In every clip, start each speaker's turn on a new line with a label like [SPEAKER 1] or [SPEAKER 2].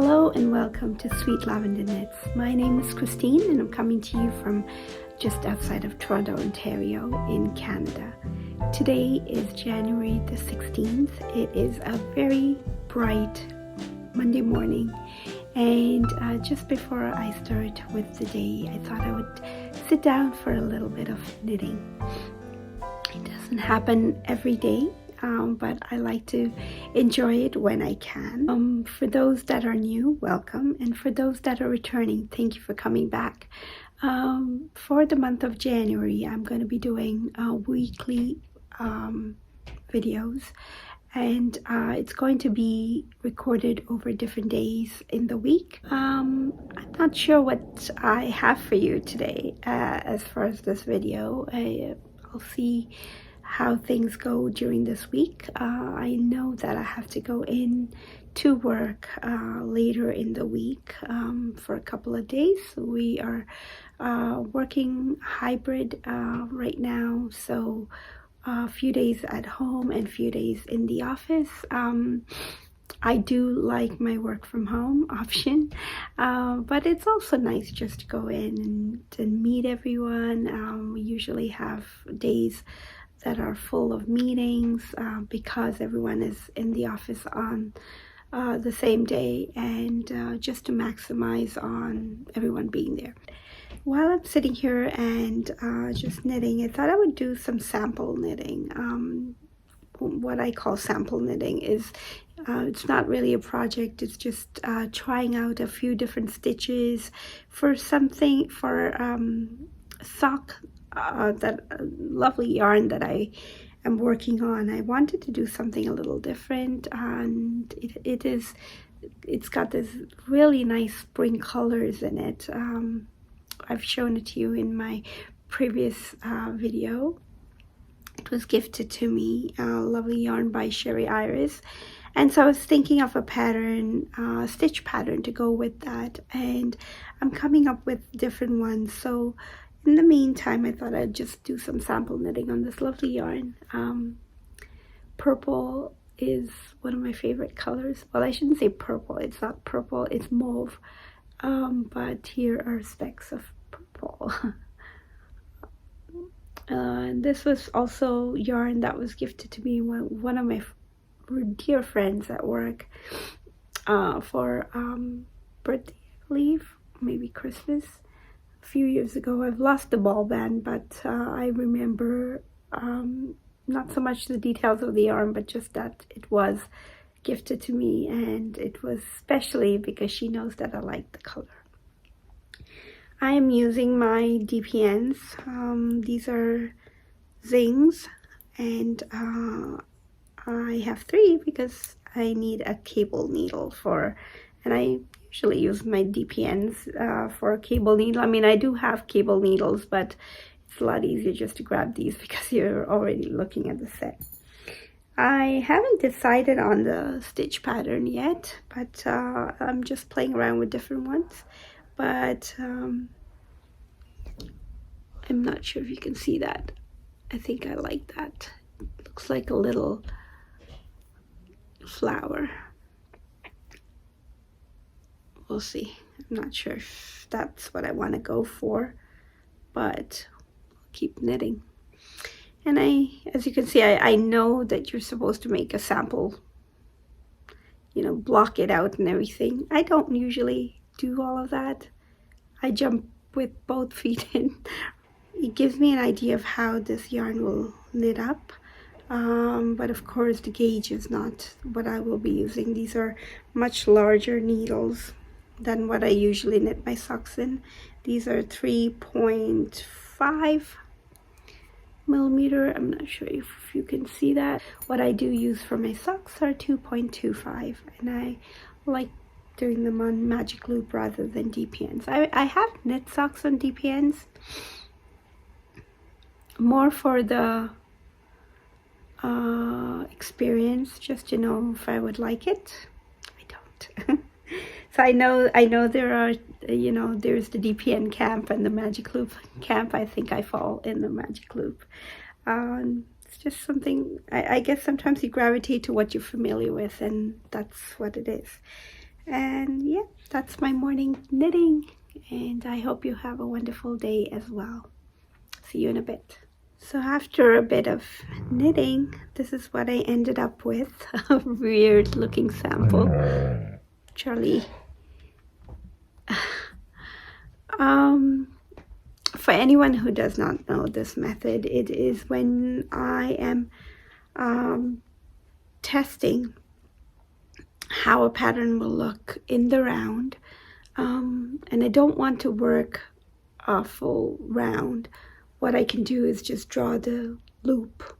[SPEAKER 1] Hello and welcome to Sweet Lavender Knits. My name is Christine and I'm coming to you from just outside of Toronto, Ontario in Canada. Today is January the 16th. It is a very bright Monday morning, and just before I start with the day, I thought I would sit down for a little bit of knitting. It doesn't happen every day, but I like to enjoy it when I can. For those that are new, welcome, and for those that are returning, thank you for coming back. For the month of January, I'm going to be doing weekly videos, and it's going to be recorded over different days in the week. I'm not sure what I have for you today as far as this video. I'll see how things go during this week. I know that I have to go in to work later in the week for a couple of days. We are working hybrid right now, so a few days at home and a few days in the office. I do like my work from home option, but it's also nice just to go in and meet everyone. We usually have days that are full of meetings because everyone is in the office on the same day, and just to maximize on everyone being there. While I'm sitting here and just knitting, I thought I would do some sample knitting. What I call sample knitting is it's not really a project, it's just trying out a few different stitches for something, for sock, that lovely yarn that I am working on. I wanted to do something a little different, and it's got this really nice spring colors in it. I've shown it to you in my previous video. It was gifted to me, lovely yarn by Sherry Iris, and so I was thinking of a pattern, stitch pattern to go with that, and I'm coming up with different ones. So in the meantime, I thought I'd just do some sample knitting on this lovely yarn. Purple is one of my favorite colors. Well, I shouldn't say purple, it's not purple, it's mauve, but here are specks of purple. This was also yarn that was gifted to me one of my dear friends at work for birthday, I believe, maybe Christmas, a few years ago. I've lost the ball band, but I remember not so much the details of the yarn, but just that it was gifted to me, and it was especially because she knows that I like the color. I am using my DPNs. These are Zings, and I have 3 because I need a cable needle for, and I usually use my DPNs for a cable needle. I mean, I do have cable needles, but it's a lot easier just to grab these because you're already looking at the set. I haven't decided on the stitch pattern yet, but I'm just playing around with different ones. But I'm not sure if you can see that. I think I like that. It looks like a little flower. We'll see. I'm not sure if that's what I want to go for, but I'll keep knitting. And as you can see, I know that you're supposed to make a sample, you know, block it out and everything. I don't usually do all of that. I jump with both feet in. It gives me an idea of how this yarn will knit up, but of course the gauge is not what I will be using. These are much larger needles than what I usually knit my socks in. These are 3.5 millimeter. I'm not sure if you can see that. What I do use for my socks are 2.25, and I like doing them on magic loop rather than DPNs. I have knit socks on DPNs more for the experience, just to know if I would like it. I don't. So I know there are, you know, there's the DPN camp and the magic loop camp. I think I fall in the magic loop. It's just something, I guess sometimes you gravitate to what you're familiar with, and that's what it is. And yeah, that's my morning knitting, and I hope you have a wonderful day as well. See you in a bit. So after a bit of knitting, this is what I ended up with. A weird looking sample. Charlie. For anyone who does not know this method, it is when I am testing how a pattern will look in the round, and I don't want to work a full round. What I can do is just draw the loop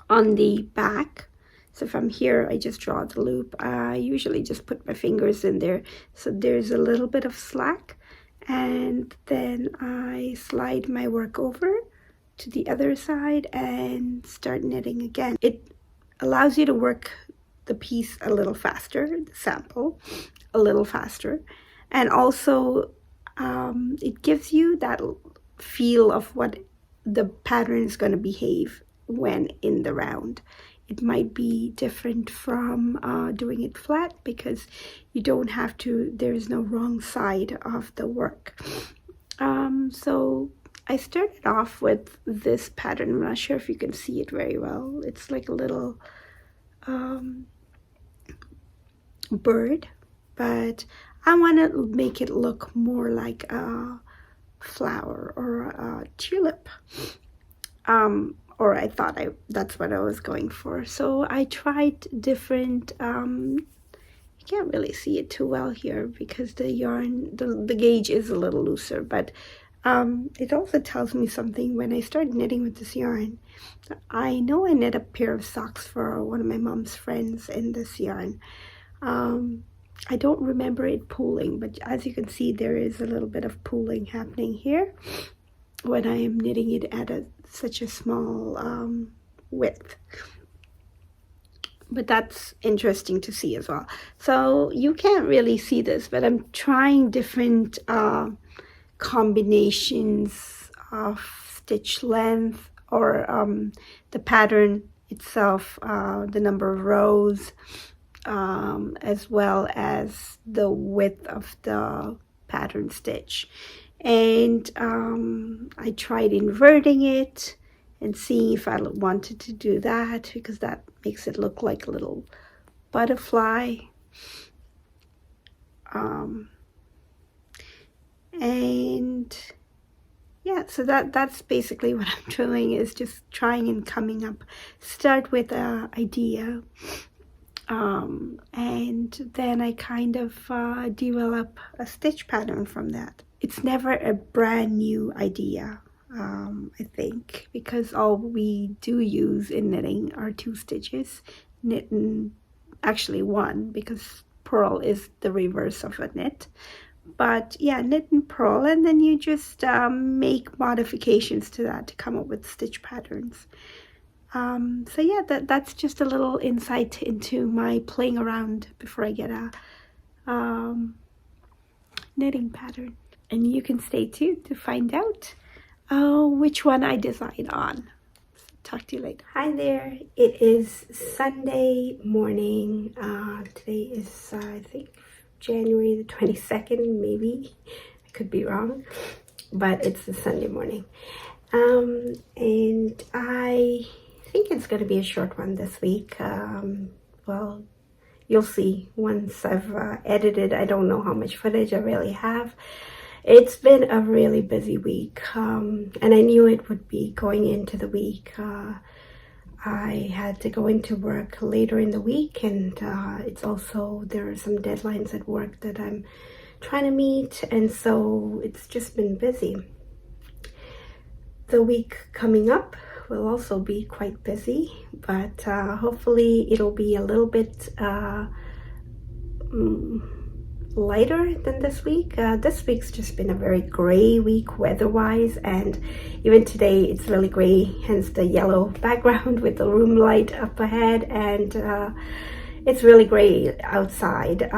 [SPEAKER 1] on the back. So from here I just draw the loop. I usually just put my fingers in there so there's a little bit of slack, and then I slide my work over to the other side and start knitting again. It allows you to work the piece a little faster, the sample a little faster, and also it gives you that feel of what the pattern is going to behave when in the round. It might be different from doing it flat because you don't have to, there's no wrong side of the work. So I started off with this pattern. I'm not sure if you can see it very well. It's like a little bird, but I want to make it look more like a flower or a tulip. Or I thought that's what I was going for. So I tried different, you can't really see it too well here because the yarn, the gauge is a little looser, but it also tells me something when I start knitting with this yarn. I know I knit a pair of socks for one of my mom's friends in this yarn. I don't remember it pooling, but as you can see, there is a little bit of pooling happening here when I am knitting it at such a small width. But that's interesting to see as well. So you can't really see this, but I'm trying different combinations of stitch length or the pattern itself, the number of rows, as well as the width of the pattern stitch. And I tried inverting it and seeing if I wanted to do that, because that makes it look like a little butterfly. And yeah, so that's basically what I'm doing, is just trying and coming up. Start with an idea, and then I kind of develop a stitch pattern from that. It's never a brand new idea, I think, because all we do use in knitting are 2 stitches, knitting, actually 1, because purl is the reverse of a knit. But yeah, knit and purl, and then you just make modifications to that to come up with stitch patterns. So yeah, that's just a little insight into my playing around before I get a knitting pattern. And you can stay tuned to find out which one I decide on. Talk to you later. Hi there, it is Sunday morning. Today is, I think, January the 22nd, maybe. I could be wrong, but it's a Sunday morning. And I think it's going to be a short one this week. Well, you'll see once I've edited. I don't know how much footage I really have. It's been a really busy week, and I knew it would be going into the week. I had to go into work later in the week, and it's also, there are some deadlines at work that I'm trying to meet, and so it's just been busy. The week coming up will also be quite busy, but hopefully it'll be a little bit lighter than this week. This week's just been a very gray week weather-wise, and even today it's really gray, hence the yellow background with the room light up ahead, and it's really gray outside.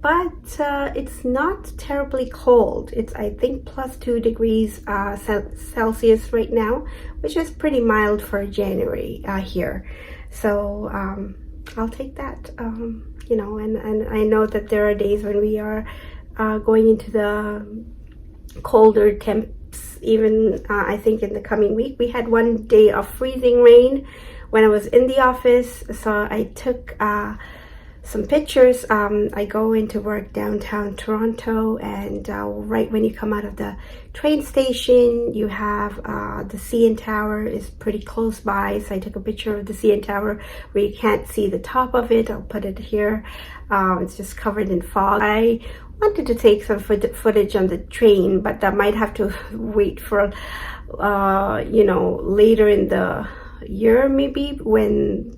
[SPEAKER 1] But it's not terribly cold. It's, I think, +2 degrees Celsius right now, which is pretty mild for January here. So I'll take that. You know, and I know that there are days when we are going into the colder temps. Even I think in the coming week, we had one day of freezing rain when I was in the office. So I took some pictures. I go into work downtown Toronto, and right when you come out of the train station, you have the CN Tower is pretty close by. So I took a picture of the CN Tower where you can't see the top of it. I'll put it here. It's just covered in fog. I wanted to take some footage on the train, but that might have to wait for you know, later in the year, maybe, when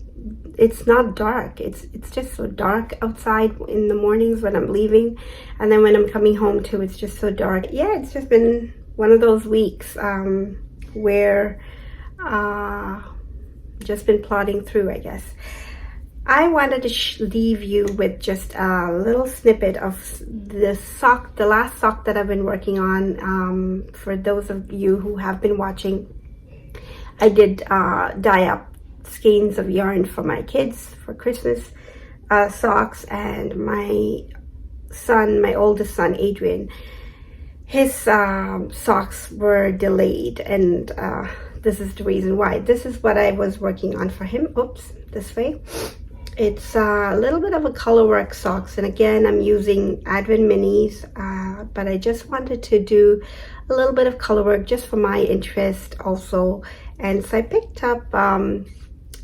[SPEAKER 1] it's not dark. It's just so dark outside in the mornings when I'm leaving, and then when I'm coming home too, it's just so dark. Yeah, it's just been one of those weeks where just been plodding through, I guess. I wanted to leave you with just a little snippet of the last sock that I've been working on. For those of you who have been watching, I did dye up skeins of yarn for my kids for Christmas socks, and my oldest son, Adrian, his socks were delayed, and this is the reason why. This is what I was working on for him. Oops, this way. It's a little bit of a colorwork socks, and again, I'm using Advent minis, but I just wanted to do a little bit of colorwork just for my interest also. And so I picked up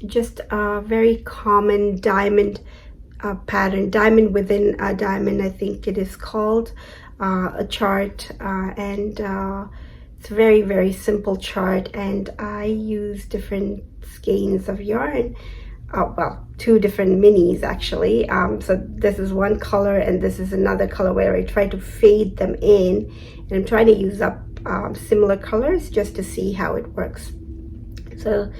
[SPEAKER 1] just a very common diamond pattern, diamond within a diamond, I think it is called, a chart, and it's a very, very simple chart, and I use different skeins of yarn. Well, two different minis actually. So this is one color and this is another color, where I try to fade them in, and I'm trying to use up similar colors just to see how it works. So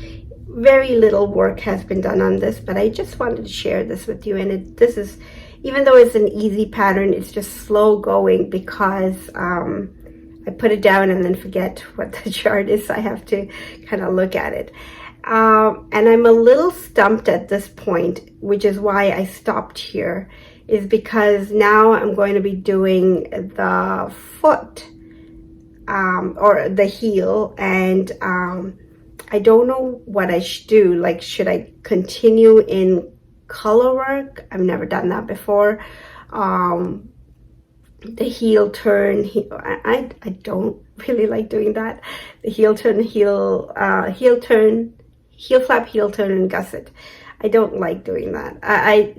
[SPEAKER 1] very little work has been done on this, but I just wanted to share this with you. And this is, even though it's an easy pattern, it's just slow going because I put it down and then forget what the chart is. So I have to kind of look at it. And I'm a little stumped at this point, which is why I stopped here, is because now I'm going to be doing the foot or the heel, and I don't know what I should do. Like, should I continue in color work? I've never done that before. The heel turn, I don't really like doing that. The heel turn, heel flap, heel turn, and gusset. I don't like doing that. I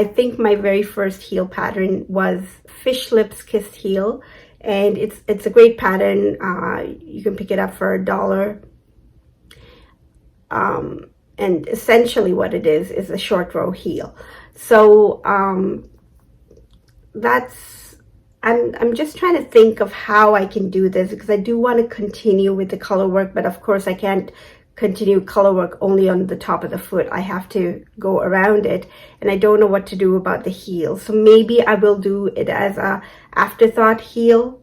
[SPEAKER 1] think my very first heel pattern was Fish Lips Kissed Heel, and it's a great pattern. You can pick it up for $1. And essentially what it is a short row heel. So I'm just trying to think of how I can do this, because I do want to continue with the color work, but of course I can't continue color work only on the top of the foot. I have to go around it, and I don't know what to do about the heel. So maybe I will do it as a afterthought heel.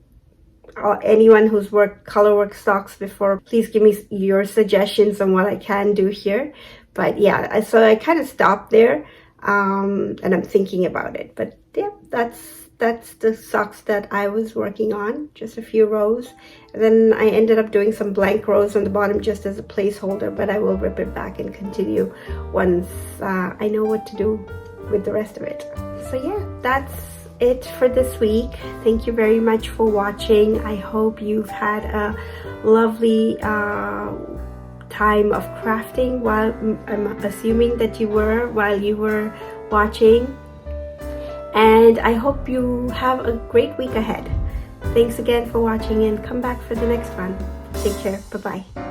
[SPEAKER 1] Anyone who's worked color work socks before, please give me your suggestions on what I can do here. But yeah, so I kind of stopped there, and I'm thinking about it. But yeah, that's the socks that I was working on, just a few rows. And then I ended up doing some blank rows on the bottom just as a placeholder, but I will rip it back and continue once I know what to do with the rest of it. So yeah, that's it for this week. Thank you very much for watching. I hope you've had a lovely time of crafting, while I'm assuming that you were, while you were watching. And I hope you have a great week ahead. Thanks again for watching, and come back for the next one. Take care. Bye-bye.